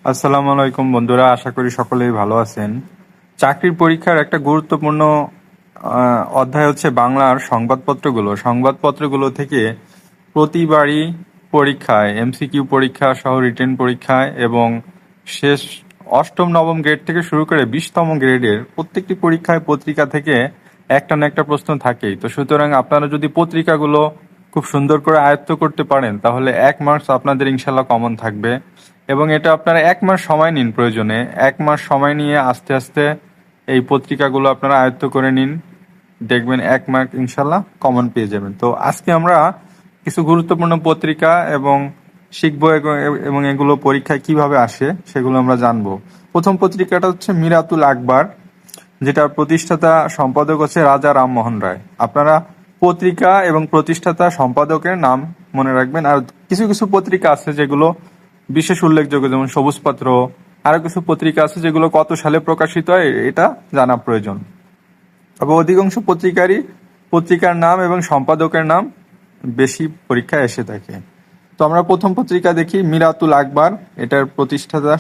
আসসালামু আলাইকুম বন্ধুরা, আশা করি সকলেই ভালো আছেন। চাকরির পরীক্ষার একটা গুরুত্বপূর্ণ অধ্যায় হচ্ছে বাংলার সংবাদপত্রগুলো থেকে প্রতিবারই পরীক্ষায় এমসিকিউ পরীক্ষা সহ রিটেন পরীক্ষায় এবং শেষ অষ্টম নবম গ্রেড থেকে শুরু করে 20তম গ্রেডের প্রত্যেকটি পরীক্ষায় পত্রিকা থেকে একটা না একটা প্রশ্ন থাকেই। তো সুতরাং আপনারা যদি পত্রিকাগুলো খুব সুন্দর করে আয়ত্ত করতে পারেন তাহলে 1 মার্কস আপনাদের ইনশাল্লাহ কমন থাকবে। এবং এটা আপনারা 1 মাস সময় নিন, প্রয়োজনে 1 মাস সময় নিয়ে আস্তে আস্তে এই পত্রিকাগুলো আপনারা আয়ত্ত করে নিন, দেখবেন 1 মার্ক ইনশাল্লাহ কমন পেয়ে যাবেন। তো আজকে আমরা কিছু গুরুত্বপূর্ণ পত্রিকা এবং শিখবো এবং এগুলো পরীক্ষায় কিভাবে আসে সেগুলো আমরা জানবো। প্রথম পত্রিকাটা হচ্ছে মিরাতুল আকবার, যেটার প্রতিষ্ঠাতা সম্পাদক হচ্ছে রাজা রামমোহন রায়। আপনারা পত্রিকা এবং প্রতিষ্ঠাতা সম্পাদকের নাম মনে রাখবেন। আর কিছু কিছু পত্রিকা আছে যেগুলো বিশেষ উল্লেখযোগ্য, যেমন সবুজপত্র। আরো কিছু পত্রিকা আছে যেগুলো কত সালে প্রকাশিত হয় এটা জানা প্রয়োজন। তবে অধিকাংশ পত্রিকার নাম এবং সম্পাদকের নাম বেশি পরীক্ষায় এসে থাকে। তো আমরা প্রথম পত্রিকা দেখি, মিরাতুল আকবার। এটার প্রতিষ্ঠাতা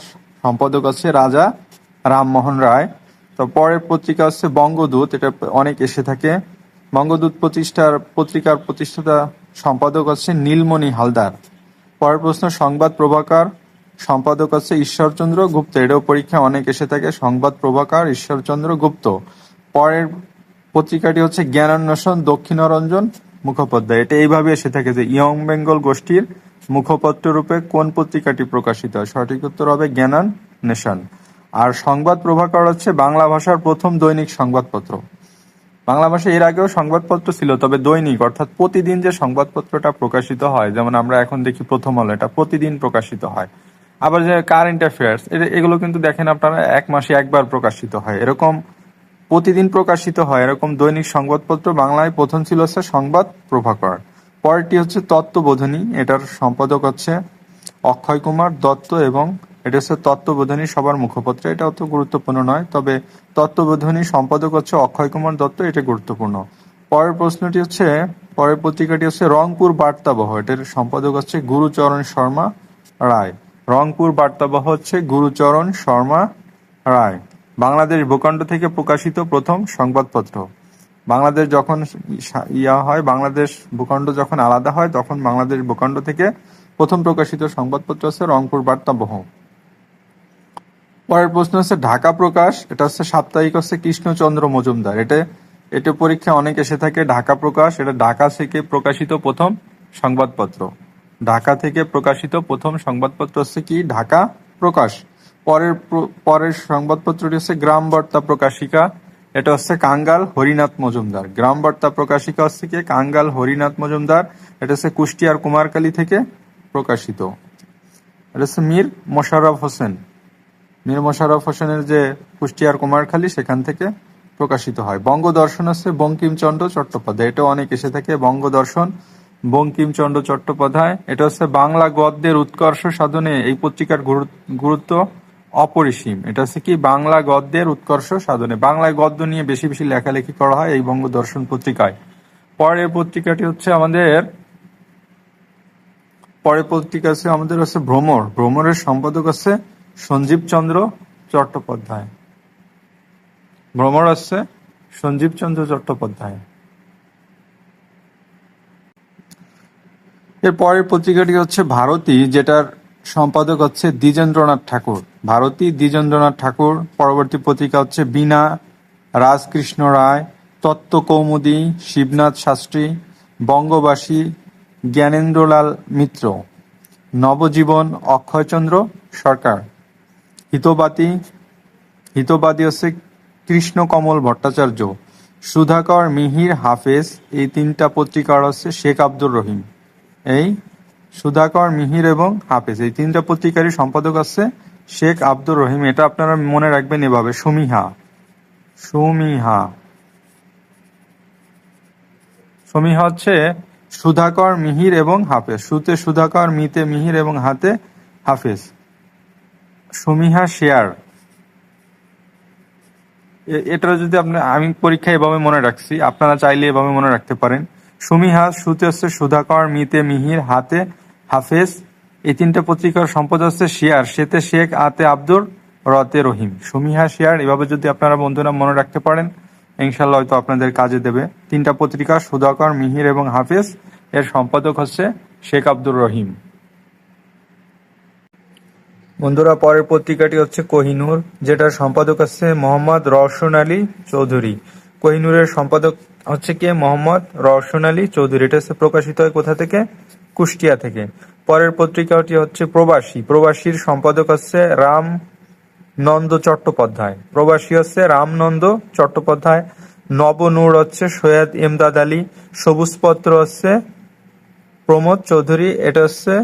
সম্পাদক আছে রাজা রামমোহন রায়। তো পরের পত্রিকা হচ্ছে বঙ্গদূত, এটা অনেক এসে থাকে। বঙ্গদূত পত্রিকার প্রতিষ্ঠাতা সম্পাদক হচ্ছে নীলমণি হালদার। পরের প্রশ্ন, সংবাদ প্রভাকর সম্পাদক হচ্ছে ঈশ্বরচন্দ্র গুপ্ত। এটাও পরীক্ষা অনেক এসে থাকে, সংবাদ প্রভাকর ঈশ্বরচন্দ্র গুপ্ত। পরের পত্রিকাটি হচ্ছে জ্ঞানান্বেষণ দক্ষিণারঞ্জন মুখোপাধ্যায়। এটা এইভাবে এসে থাকে যে ইয়ং বেঙ্গল গোষ্ঠীর মুখপত্র রূপে কোন পত্রিকাটি প্রকাশিত হয়? সঠিক উত্তর হবে জ্ঞানান্বেষণ। আর সংবাদ প্রভাকর হচ্ছে বাংলা ভাষার প্রথম দৈনিক সংবাদপত্র। বাংলা ভাষায় এর আগেও সংবাদপত্র ছিল, তবে দৈনিক অর্থাৎ প্রতিদিন যে সংবাদপত্রটা প্রকাশিত হয়, যেমন আমরা এখন দেখি প্রথম আলো, এটা প্রতিদিন প্রকাশিত হয়। আবার যে কারেন্ট অ্যাফেয়ার্স, এগুলো কিন্তু দেখেন আপনারা 1 মাসে একবার প্রকাশিত হয়। এরকম প্রতিদিন প্রকাশিত হয় এরকম দৈনিক সংবাদপত্র বাংলায় প্রথম ছিল হচ্ছে সংবাদ প্রভাকর। পরেরটি হচ্ছে তত্ত্ববোধিনী, এটার সম্পাদক হচ্ছে অক্ষয় কুমার দত্ত এবং এটা হচ্ছে তত্ত্ববোধিনী সবার মুখপত্র। এটা অত গুরুত্বপূর্ণ নয়, তবে তত্ত্ববোধিনী সম্পাদক হচ্ছে অক্ষয় কুমার দত্ত, এটা গুরুত্বপূর্ণ। পরের পত্রিকাটি হচ্ছে রংপুর বার্তাবহ। এটার সম্পাদক হচ্ছে গুরুচরণ শর্মা রায়। রংপুর বার্তাবহ হচ্ছে গুরুচরণ শর্মা রায়। বাংলাদেশ ভূখণ্ড থেকে প্রকাশিত প্রথম সংবাদপত্র। বাংলাদেশ যখন বাংলাদেশ ভূখণ্ড যখন আলাদা হয় তখন বাংলাদেশ ভূখণ্ড থেকে প্রথম প্রকাশিত সংবাদপত্র হচ্ছে রংপুর বার্তাবহ। পরের প্রশ্ন হচ্ছে ঢাকা প্রকাশ। এটা হচ্ছে সাপ্তাহিক হচ্ছে কৃষ্ণচন্দ্র মজুমদার। এটা পরীক্ষা অনেক এসে থাকে। ঢাকা প্রকাশ, এটা ঢাকা থেকে প্রকাশিত প্রথম সংবাদপত্র। ঢাকা থেকে প্রকাশিত প্রথম সংবাদপত্র হচ্ছে কি? ঢাকা প্রকাশ। পরের সংবাদপত্রটি হচ্ছে গ্রাম বার্তা প্রকাশিকা। এটা হচ্ছে কাঙ্গাল হরিনাথ মজুমদার। গ্রাম বার্তা প্রকাশিকা হচ্ছে কি? কাঙ্গাল হরিনাথ মজুমদার। এটা হচ্ছে কুষ্টিয়ার কুমারখালী থেকে প্রকাশিত। এটা হচ্ছে মীর মোশাররফ হোসেনের যে কুষ্টিয়ার কুমারখালী, সেখান থেকে প্রকাশিত হয়। বঙ্গদর্শন হচ্ছে বঙ্কিমচন্দ্র চট্টোপাধ্যায়। এটা অনেক এসে থাকে, বঙ্গদর্শন বঙ্কিমচন্দ্র চট্টোপাধ্যায়। এটা হচ্ছে বাংলা গদ্যের উৎকর্ষ সাধনে এই পত্রিকার গুরুত্ব অপরিসীম। এটা হচ্ছে কি? বাংলা গদ্যের উৎকর্ষ সাধনে, বাংলায় গদ্য নিয়ে বেশি বেশি লেখালেখি করা হয় এই বঙ্গদর্শন পত্রিকায়। পরের পত্রিকা হচ্ছে আমাদের হচ্ছে ভ্রমর। ভ্রমরের সম্পাদক হচ্ছে সঞ্জীব চন্দ্র চট্টোপাধ্যায়। ভ্রমর হচ্ছে সঞ্জীব চন্দ্র চট্টোপাধ্যায়। এর পরের পত্রিকাটি হচ্ছে ভারতী, যেটার সম্পাদক হচ্ছে দ্বিজেন্দ্রনাথ ঠাকুর। ভারতী দ্বিজেন্দ্রনাথ ঠাকুর। পরবর্তী পত্রিকা হচ্ছে বীণা রাজকৃষ্ণ রায়, তত্ত্ব কৌমুদী শিবনাথ শাস্ত্রী, বঙ্গবাসী জ্ঞানেন্দ্রলাল মিত্র, নবজীবন অক্ষয়চন্দ্র সরকার, হিতবাদী হচ্ছে কৃষ্ণকমল ভট্টাচার্য, সুধাকর মিহির হাফেজ। এই তিনটা পত্রিকার হচ্ছে শেখ আব্দুর রহিম। এই সুধাকর মিহির এবং হাফেজ এই তিনটা পত্রিকারই সম্পাদক আছে শেখ আব্দুর রহিম। এটা আপনারা মনে রাখবেন এভাবে, সুমিহা হচ্ছে সুধাকর মিহির এবং হাফেজ। সুতে সুধাকর, মিতে মিহির এবং হাতে হাফেজ। সুমিহা শেয়ার। এটা যদি আমি পরীক্ষায় এভাবে মনে রাখছি, আপনারা চাইলে এভাবে মনে রাখতে পারেন। সুমিহা, সুতে হচ্ছে সুধাকর, মিতে মিহির, হাতে হাফেজ, এই তিনটা পত্রিকার সম্পাদক হচ্ছে শিয়ার, সেতে শেখ, আতে আব্দুর, রতে রহিম। সুমিহা শিয়ার, এভাবে যদি আপনারা বন্ধুরা মনে রাখতে পারেন ইনশাল্লাহ হয়তো আপনাদের কাজে দেবে। তিনটা পত্রিকা সুধাকর, মিহির এবং হাফেজ, এর সম্পাদক হচ্ছে শেখ আব্দুর রহিম। বন্ধুরা পরের পত্রিকাটি হচ্ছে কোহিনূর, যেটার সম্পাদক হচ্ছে মোহাম্মদ রওশন আলী চৌধুরী। কোহিনূরের সম্পাদক হচ্ছে কে? মোহাম্মদ রওশন আলী চৌধুরী। এটা হচ্ছে প্রকাশিত হয় কোথা থেকে? কুষ্টিয়া থেকে। পরের পত্রিকাটি হচ্ছে প্রবাসী। প্রবাসীর সম্পাদক হচ্ছে রামনন্দ চট্টোপাধ্যায়। প্রবাসী হচ্ছে রামনন্দ চট্টোপাধ্যায়। নবনূর হচ্ছে সৈয়দ এমদাদ আলী। সবুজপত্র হচ্ছে প্রমোদ চৌধুরী। এটা হচ্ছে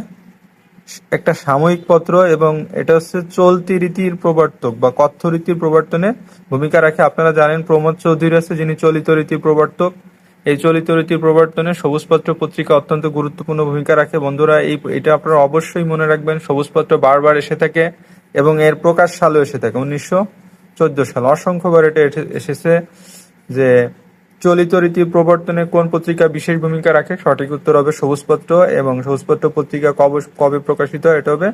একটা সাময়িক পত্র এবং এটা হচ্ছে চলতি রীতির প্রবর্তক বা কথ্য রীতির প্রবর্তনে ভূমিকা রাখে। আপনারা জানেন প্রমোদ চৌধুরী আছে যিনি চলিত রীতির প্রবর্তক। এই চলিত রীতির প্রবর্তনে সবুজপত্র পত্রিকা অত্যন্ত গুরুত্বপূর্ণ ভূমিকা রাখে। বন্ধুরা এটা আপনারা অবশ্যই মনে রাখবেন। সবুজপত্র বারবার এসে থাকে এবং এর প্রকাশ সালও এসে থাকে 1914 সাল। অসংখ্যবার এটা এসেছে যে চলিত রীতির প্রবর্তনে কোন পত্রিকা বিশেষ ভূমিকা রাখে। সঠিক উত্তর হবে সবুজপত্র। এবং সবুজপত্র পত্রিকা কবে প্রকাশিত হয়? এটা হবে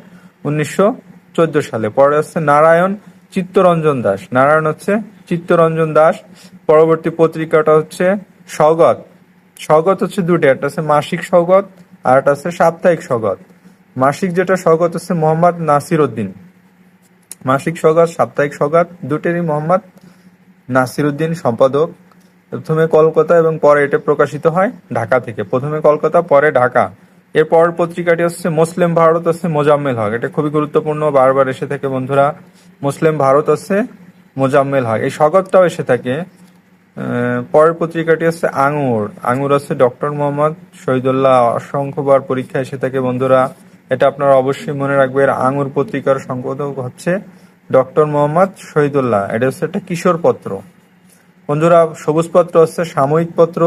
1914 সালে। পরে হচ্ছে নারায়ণ চিত্তরঞ্জন দাস। নারায়ণ হচ্ছে চিত্তরঞ্জন দাস। পরবর্তী পত্রিকাটা হচ্ছে সওগাত। সওগাত হচ্ছে দুটো, একটা হচ্ছে মাসিক সওগাত আর একটা হচ্ছে সাপ্তাহিক সওগাত। মাসিক যেটা সওগাত হচ্ছে মোহাম্মদ নাসির উদ্দিন। মাসিক সওগাত, সাপ্তাহিক সওগাত দুটেরই মোহাম্মদ নাসির উদ্দিন সম্পাদক। প্রথমে কলকাতা এবং পরে এটা প্রকাশিত হয় ঢাকা থেকে। প্রথমে কলকাতা, পরে ঢাকা। এর পরের পত্রিকাটি হচ্ছে মুসলিম ভারত, হচ্ছে মোজাম্মেল হক। এটা খুবই গুরুত্বপূর্ণ, বারবার এসে থাকে বন্ধুরা। মুসলিম ভারত হচ্ছে মোজাম্মেল হক। এই স্বগতটাও এসে থাকে। পরের পত্রিকাটি হচ্ছে আঙুর। আঙুর হচ্ছে ডক্টর মোহাম্মদ শহীদুল্লাহ। অসংখ্যবার পরীক্ষা এসে থাকে বন্ধুরা, এটা আপনারা অবশ্যই মনে রাখবেন। আঙুর পত্রিকার সম্পাদক হচ্ছে ডক্টর মোহাম্মদ শহীদুল্লাহ। এটা হচ্ছে একটা কিশোর পত্র। বন্ধুরা সবুজপত্র হচ্ছে সাময়িক পত্র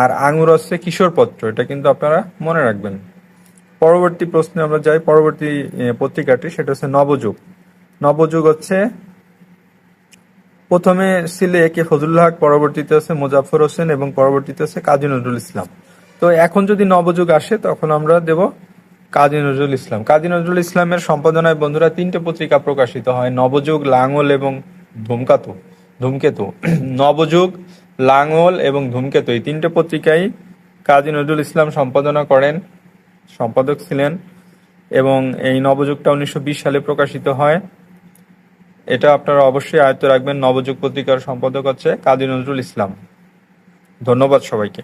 আর আঙুর হচ্ছে কিশোর পত্র, এটা কিন্তু আপনারা মনে রাখবেন। পরবর্তী প্রশ্নে আমরা যাই। পরবর্তী পত্রিকাটি সেটা হচ্ছে নবযুগ। নবযুগ হচ্ছে প্রথমে ছিল এ কে ফজলুল হক, পরবর্তীতে হচ্ছে মোজাফফর হোসেন এবং পরবর্তীতে হচ্ছে কাজী নজরুল ইসলাম। তো এখন যদি নবযুগ আসে তখন আমরা দেব কাজী নজরুল ইসলাম। কাজী নজরুল ইসলামের সম্পাদনায় বন্ধুরা তিনটে পত্রিকা প্রকাশিত হয়, নবযুগ, লাঙল এবং ধূমকেতু। নবযুগ, লাঙল এবং ধূমকেতু, এই তিনটে পত্রিকায় কাজী নজরুল ইসলাম সম্পাদনা করেন, সম্পাদক ছিলেন। এবং এই নবযুগটা 1920 সালে প্রকাশিত হয়। এটা আপনারা অবশ্যই আয়ত্ত রাখবেন। নবযুগ পত্রিকার সম্পাদক হচ্ছে কাজী নজরুল ইসলাম। ধন্যবাদ সবাইকে।